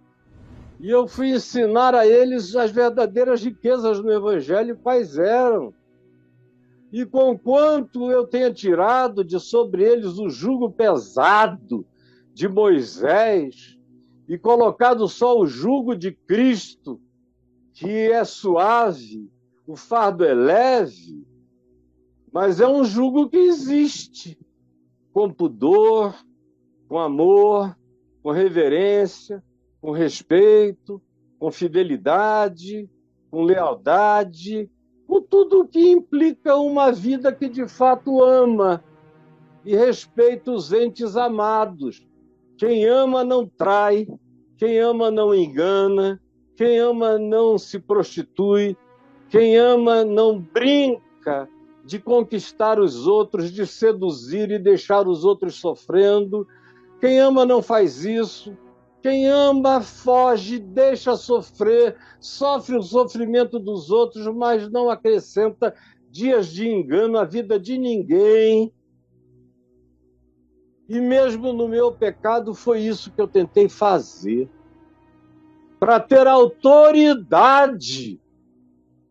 E eu fui ensinar a eles as verdadeiras riquezas no Evangelho, quais eram. E conquanto eu tenha tirado de sobre eles o jugo pesado de Moisés e colocado só o jugo de Cristo, que é suave, o fardo é leve, mas é um jugo que existe. com pudor, com amor, com reverência, com respeito, com fidelidade, com lealdade, com tudo o que implica uma vida que de fato ama e respeita os entes amados. Quem ama não trai, quem ama não engana, quem ama não se prostitui, quem ama não brinca de conquistar os outros, de seduzir e deixar os outros sofrendo. Quem ama não faz isso. Quem ama foge, deixa sofrer, sofre o sofrimento dos outros, mas não acrescenta dias de engano à vida de ninguém. E mesmo no meu pecado foi isso que eu tentei fazer, para ter autoridade,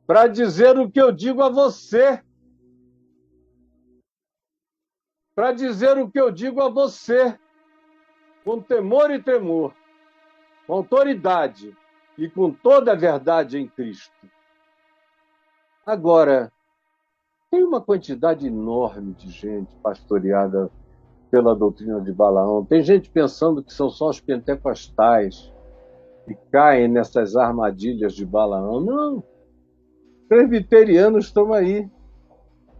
para dizer o que eu digo a você. Para dizer o que eu digo a você, com temor e tremor, com autoridade e com toda a verdade em Cristo. Agora, tem uma quantidade enorme de gente pastoreada pela doutrina de Balaão. Tem gente pensando que são só os pentecostais que caem nessas armadilhas de Balaão. Não, presbiterianos estão aí,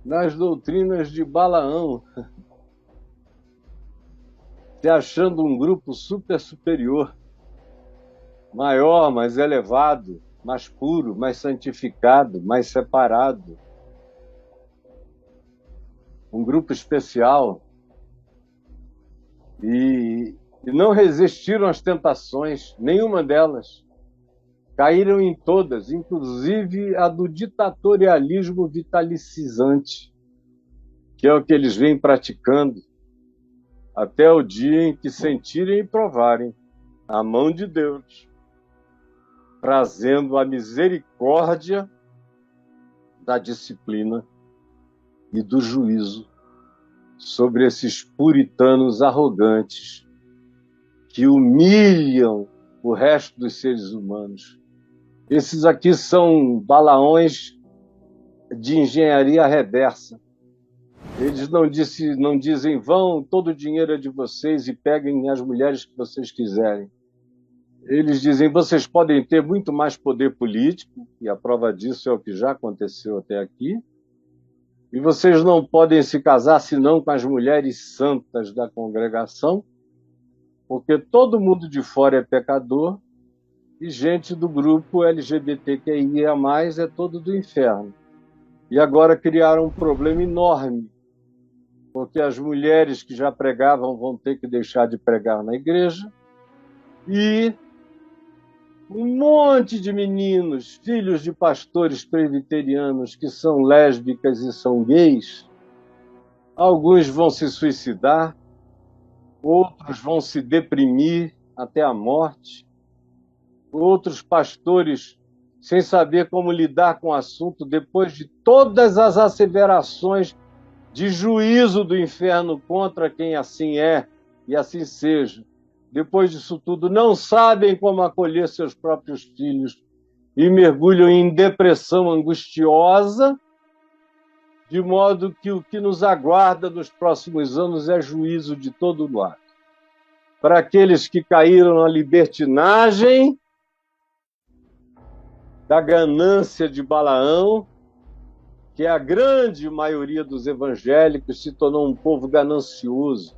nas doutrinas de Balaão, se achando um grupo super superior, maior, mais elevado, mais puro, mais santificado, mais separado. Um grupo especial. E não resistiram às tentações, nenhuma delas. Caíram em todas, inclusive a do ditatorialismo vitalicizante, que é o que eles vêm praticando, até o dia em que sentirem e provarem a mão de Deus, trazendo a misericórdia da disciplina e do juízo sobre esses puritanos arrogantes que humilham o resto dos seres humanos. Esses aqui são Balaões de engenharia reversa. Eles não dizem, vão, todo o dinheiro é de vocês e peguem as mulheres que vocês quiserem. Eles dizem, vocês podem ter muito mais poder político, e a prova disso é o que já aconteceu até aqui, e vocês não podem se casar senão com as mulheres santas da congregação, porque todo mundo de fora é pecador, e gente do grupo LGBTQIA+, é todo do inferno. E agora criaram um problema enorme, porque as mulheres que já pregavam vão ter que deixar de pregar na igreja, e um monte de meninos, filhos de pastores presbiterianos que são lésbicas e são gays, alguns vão se suicidar, outros vão se deprimir até a morte, outros pastores sem saber como lidar com o assunto depois de todas as asseverações de juízo do inferno contra quem assim é e assim seja. Depois disso tudo, não sabem como acolher seus próprios filhos e mergulham em depressão angustiosa, de modo que o que nos aguarda nos próximos anos é juízo de todo lado. Para aqueles que caíram na libertinagem da ganância de Balaão, que é a grande maioria dos evangélicos, se tornou um povo ganancioso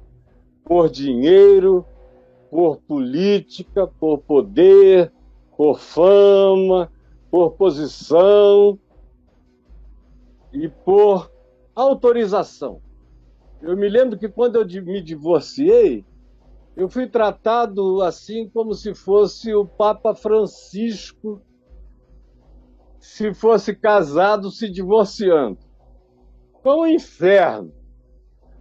por dinheiro, por política, por poder, por fama, por posição e por autorização. Eu me lembro que quando eu me divorciei, eu fui tratado assim como se fosse o Papa Francisco, se fosse casado se divorciando. Foi um inferno.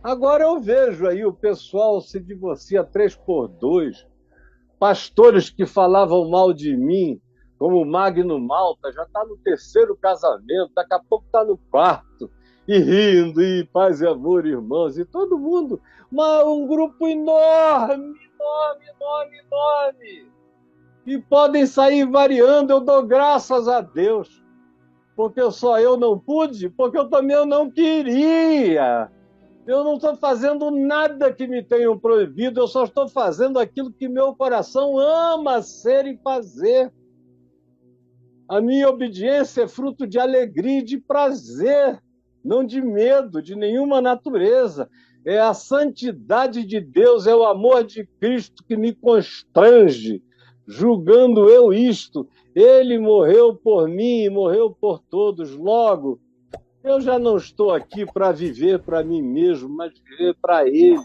Agora eu vejo aí o pessoal se divorcia 3x2, pastores que falavam mal de mim, como o Magno Malta, já está no 3º casamento, daqui a pouco está no 4º, e rindo, e paz e amor, irmãos, e todo mundo, um grupo enorme, e podem sair variando, eu dou graças a Deus, porque só eu não pude, porque eu também não queria. Eu não estou fazendo nada que me tenham proibido, eu só estou fazendo aquilo que meu coração ama ser e fazer. A minha obediência é fruto de alegria e de prazer, não de medo, de nenhuma natureza. É a santidade de Deus, é o amor de Cristo que me constrange, julgando eu isto. Ele morreu por mim e morreu por todos. Logo, eu já não estou aqui para viver para mim mesmo, mas viver para Ele,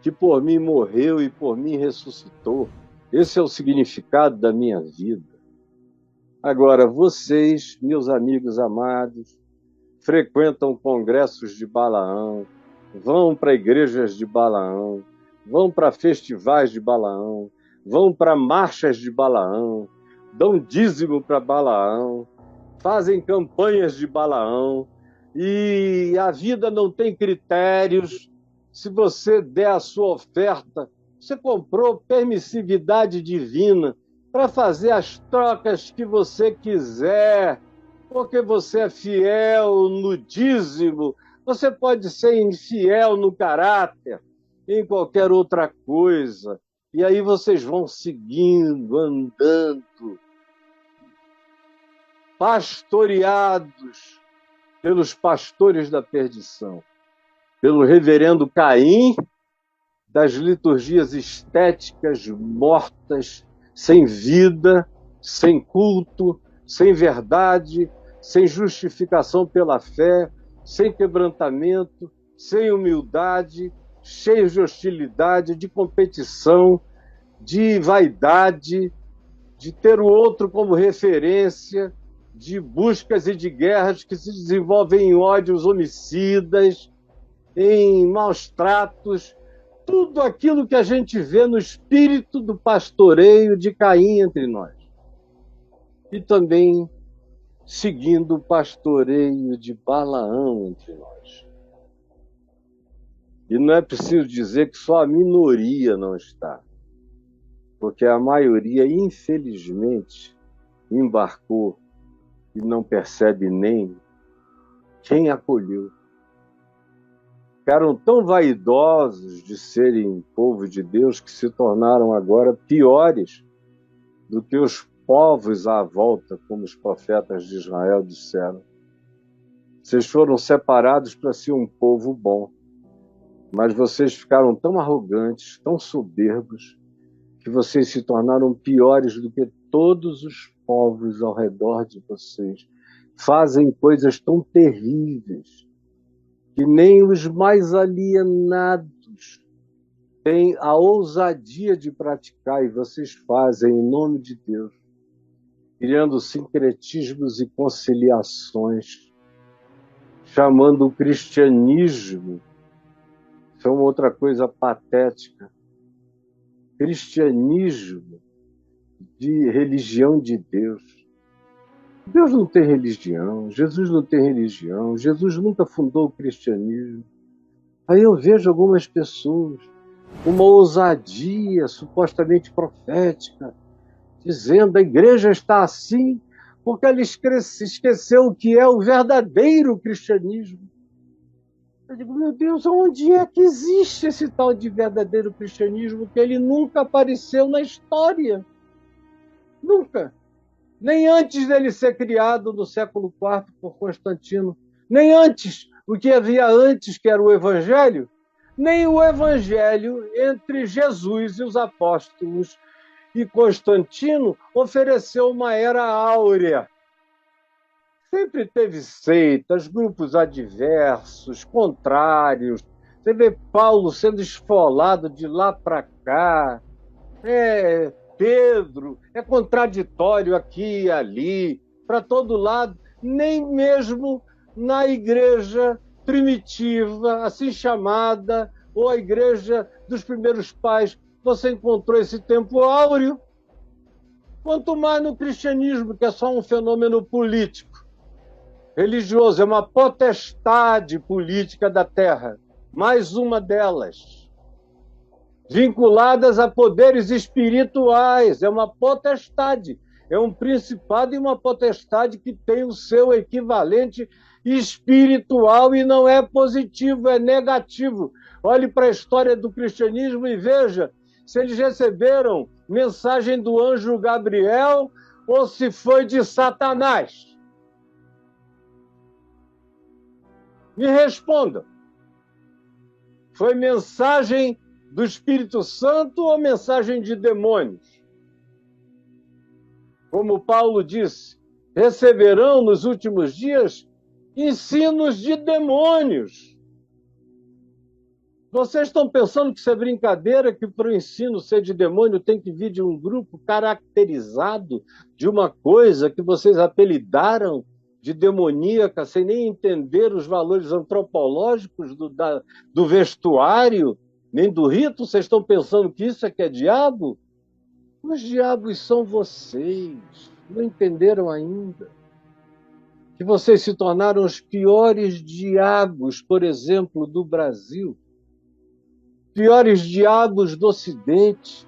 que por mim morreu e por mim ressuscitou. Esse é o significado da minha vida. Agora, vocês, meus amigos amados, frequentam congressos de Balaão, vão para igrejas de Balaão, vão para festivais de Balaão, vão para marchas de Balaão, dão dízimo para Balaão, fazem campanhas de Balaão, e a vida não tem critérios. Se você der a sua oferta, você comprou permissividade divina para fazer as trocas que você quiser, porque você é fiel no dízimo. Você pode ser infiel no caráter, em qualquer outra coisa. E aí vocês vão seguindo, andando, pastoreados pelos pastores da perdição, pelo reverendo Caim, das liturgias estéticas mortas, sem vida, sem culto, sem verdade, sem justificação pela fé, sem quebrantamento, sem humildade, cheios de hostilidade, de competição, de vaidade, de ter o outro como referência, de buscas e de guerras que se desenvolvem em ódios homicidas, em maus tratos, tudo aquilo que a gente vê no espírito do pastoreio de Caim entre nós. E também seguindo o pastoreio de Balaão entre nós. E não é preciso dizer que só a minoria não está, porque a maioria, infelizmente, embarcou e não percebe nem quem acolheu. Ficaram tão vaidosos de serem povo de Deus que se tornaram agora piores do que os povos à volta, como os profetas de Israel disseram. Vocês foram separados para ser um povo bom, mas vocês ficaram tão arrogantes, tão soberbos, que vocês se tornaram piores do que todos os povos ao redor de vocês. Fazem coisas tão terríveis que nem os mais alienados têm a ousadia de praticar, e vocês fazem em nome de Deus, criando sincretismos e conciliações, chamando o cristianismo, isso é uma outra coisa patética, cristianismo de religião de Deus. Deus não tem religião, Jesus não tem religião, Jesus nunca fundou o cristianismo. Aí eu vejo algumas pessoas, uma ousadia supostamente profética, dizendo a igreja está assim porque ela esqueceu o que é o verdadeiro cristianismo. Eu digo, meu Deus, onde é que existe esse tal de verdadeiro cristianismo que ele nunca apareceu na história? Nunca. Nem antes dele ser criado no século IV por Constantino, nem antes, o que havia antes, que era o Evangelho, nem o Evangelho entre Jesus e os apóstolos e Constantino ofereceu uma era áurea. Sempre teve seitas, grupos adversos, contrários. Você vê Paulo sendo esfolado de lá para cá. Pedro, é contraditório aqui e ali, para todo lado, nem mesmo na igreja primitiva, assim chamada, ou a igreja dos primeiros pais, você encontrou esse tempo áureo. Quanto mais no cristianismo, que é só um fenômeno político, religioso, é uma potestade política da terra, mais uma delas, vinculadas a poderes espirituais, é uma potestade, é um principado e uma potestade que tem o seu equivalente espiritual e não é positivo, é negativo. Olhe para a história do cristianismo e veja se eles receberam mensagem do anjo Gabriel ou se foi de Satanás. Me responda. Foi mensagem do Espírito Santo ou mensagem de demônios? Como Paulo disse, receberão nos últimos dias ensinos de demônios. Vocês estão pensando que isso é brincadeira, que para o ensino ser de demônio tem que vir de um grupo caracterizado de uma coisa que vocês apelidaram de demoníaca, sem nem entender os valores antropológicos do vestuário, nem do rito? Vocês estão pensando que isso é que é diabo? Os diabos são vocês. Não entenderam ainda? Que vocês se tornaram os piores diabos, por exemplo, do Brasil. Piores diabos do Ocidente.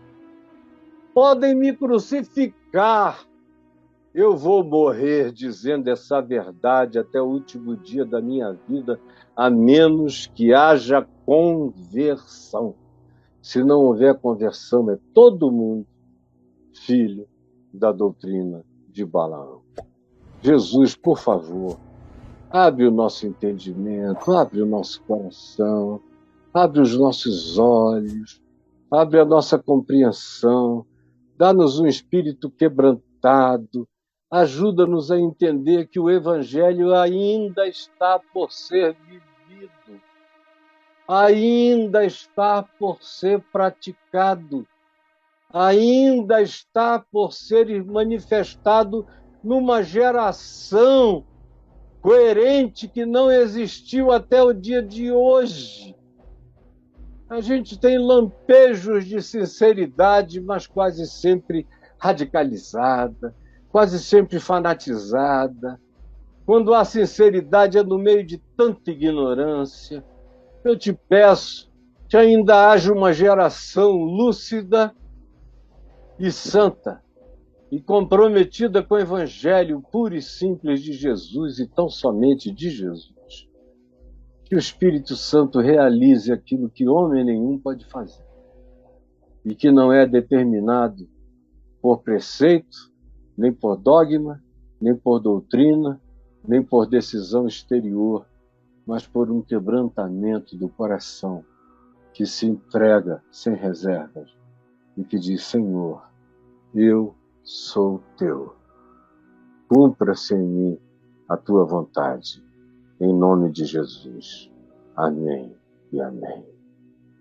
Podem me crucificar. Eu vou morrer dizendo essa verdade até o último dia da minha vida, a menos que haja conversão. Se não houver conversão, é todo mundo filho da doutrina de Balaão. Jesus, por favor, abre o nosso entendimento, abre o nosso coração, abre os nossos olhos, abre a nossa compreensão, dá-nos um espírito quebrantado, ajuda-nos a entender que o Evangelho ainda está por ser vivido, ainda está por ser praticado, ainda está por ser manifestado numa geração coerente que não existiu até o dia de hoje. A gente tem lampejos de sinceridade, mas quase sempre radicalizada, quase sempre fanatizada. Quando a sinceridade é no meio de tanta ignorância, eu te peço que ainda haja uma geração lúcida e santa, e comprometida com o Evangelho puro e simples de Jesus, e tão somente de Jesus. Que o Espírito Santo realize aquilo que homem nenhum pode fazer, e que não é determinado por preceito, nem por dogma, nem por doutrina, nem por decisão exterior, mas por um quebrantamento do coração que se entrega sem reservas e que diz: Senhor, eu sou teu. Cumpra-se em mim a tua vontade. Em nome de Jesus. Amém e amém.